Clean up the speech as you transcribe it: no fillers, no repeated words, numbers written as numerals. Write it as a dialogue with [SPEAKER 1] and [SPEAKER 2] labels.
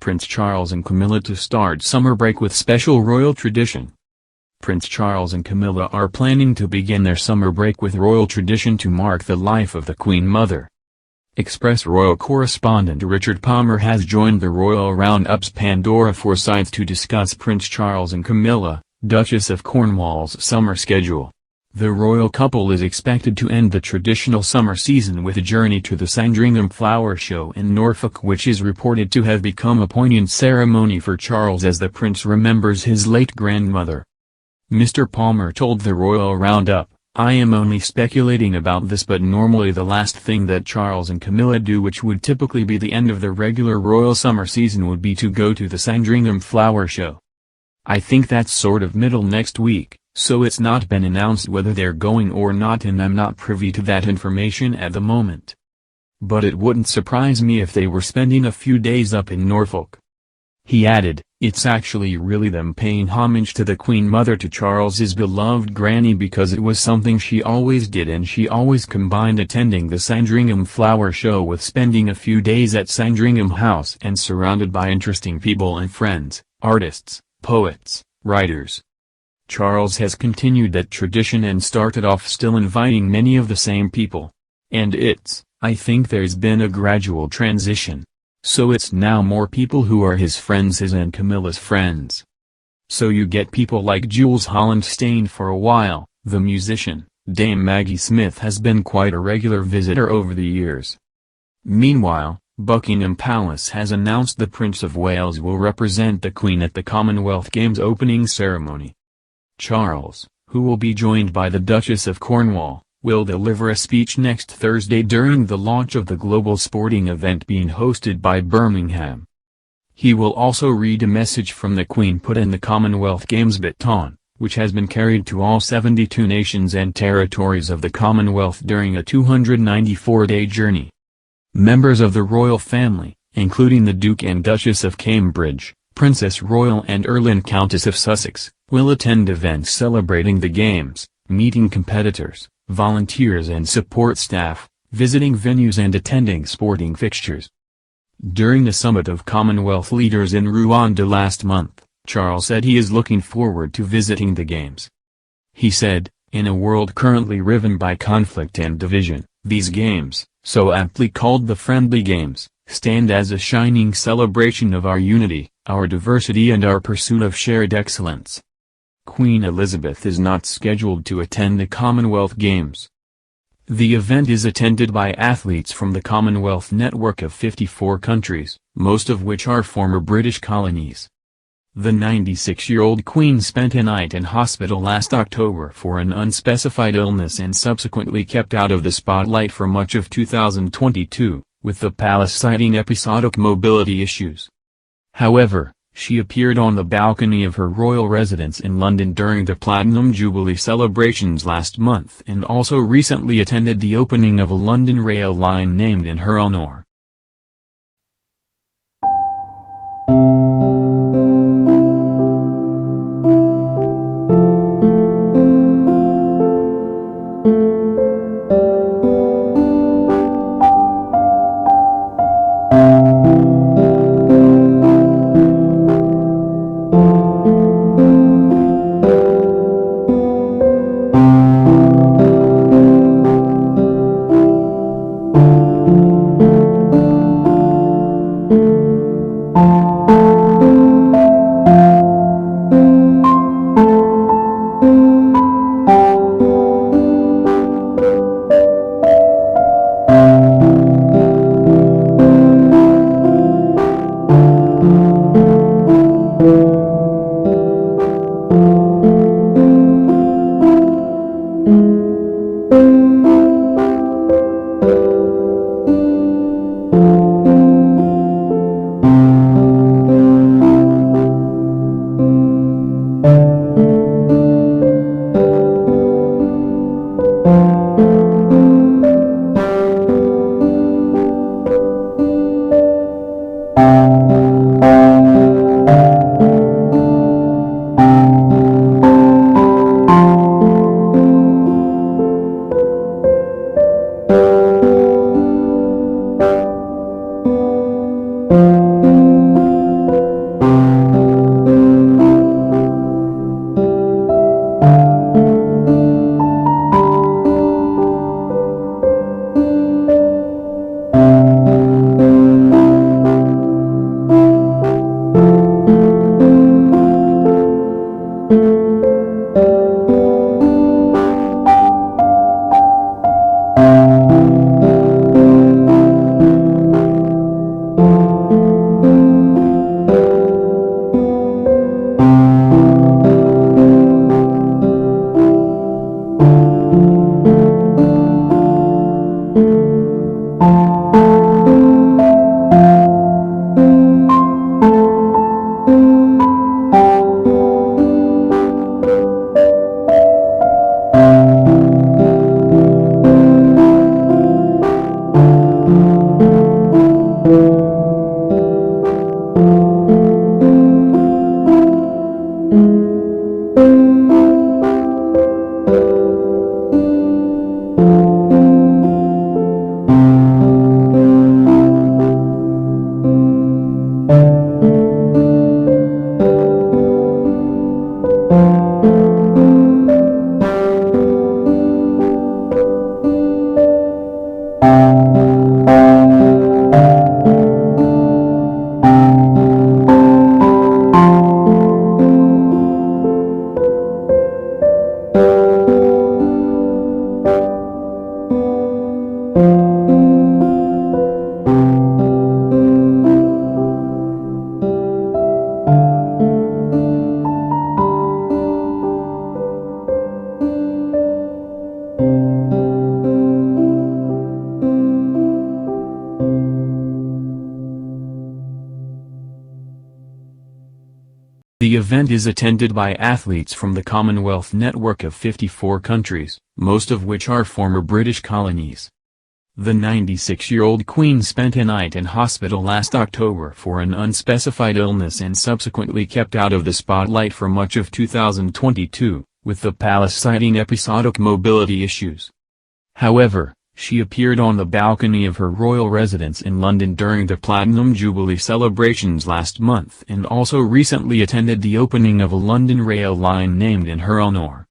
[SPEAKER 1] Prince Charles and Camilla to start summer break with special royal tradition. Prince Charles and Camilla are planning to begin their summer break with royal tradition to mark the life of the Queen Mother. Express Royal correspondent Richard Palmer has joined the Royal Roundup's Pandora Forsyth to discuss Prince Charles and Camilla, Duchess of Cornwall's summer schedule. The royal couple is expected to end the traditional summer season with a journey to the Sandringham Flower Show in Norfolk, which is reported to have become a poignant ceremony for Charles as the prince remembers his late grandmother. Mr. Palmer told the Royal Roundup, "I am only speculating about this, but normally the last thing that Charles and Camilla do, which would typically be the end of the regular royal summer season, would be to go to the Sandringham Flower Show. I think that's sort of middle next week. So it's not been announced whether they're going or not, and I'm not privy to that information at the moment. But it wouldn't surprise me if they were spending a few days up in Norfolk." He added, "It's actually really them paying homage to the Queen Mother, to Charles's beloved granny, because it was something she always did, and she always combined attending the Sandringham Flower Show with spending a few days at Sandringham House and surrounded by interesting people and friends, artists, poets, writers." Charles has continued that tradition and started off still inviting many of the same people. And I think there's been a gradual transition. So it's now more people who are his friends, his and Camilla's friends. So you get people like Jools Holland. For a while, the musician, Dame Maggie Smith, has been quite a regular visitor over the years. Meanwhile, Buckingham Palace has announced the Prince of Wales will represent the Queen at the Commonwealth Games opening ceremony. Charles, who will be joined by the Duchess of Cornwall, will deliver a speech next Thursday during the launch of the global sporting event being hosted by Birmingham. He will also read a message from the Queen put in the Commonwealth Games baton, which has been carried to all 72 nations and territories of the Commonwealth during a 294-day journey. Members of the royal family, including the Duke and Duchess of Cambridge, Princess Royal and Earl and Countess of Sussex, will attend events celebrating the Games, meeting competitors, volunteers and support staff, visiting venues and attending sporting fixtures. During the summit of Commonwealth leaders in Rwanda last month, Charles said he is looking forward to visiting the Games. He said, "In a world currently riven by conflict and division, these Games, so aptly called the Friendly Games, stand as a shining celebration of our unity, our diversity and our pursuit of shared excellence." Queen Elizabeth is not scheduled to attend the Commonwealth Games. The event is attended by athletes from the Commonwealth network of 54 countries, most of which are former British colonies. The 96-year-old Queen spent a night in hospital last October for an unspecified illness and subsequently kept out of the spotlight for much of 2022, with the palace citing episodic mobility issues. However, she appeared on the balcony of her royal residence in London during the Platinum Jubilee celebrations last month and also recently attended the opening of a London rail line named in her honour. The event is attended by athletes from the Commonwealth network of 54 countries, most of which are former British colonies. The 96-year-old Queen spent a night in hospital last October for an unspecified illness and subsequently kept out of the spotlight for much of 2022, with the palace citing episodic mobility issues. However, she appeared on the balcony of her royal residence in London during the Platinum Jubilee celebrations last month and also recently attended the opening of a London rail line named in her honour.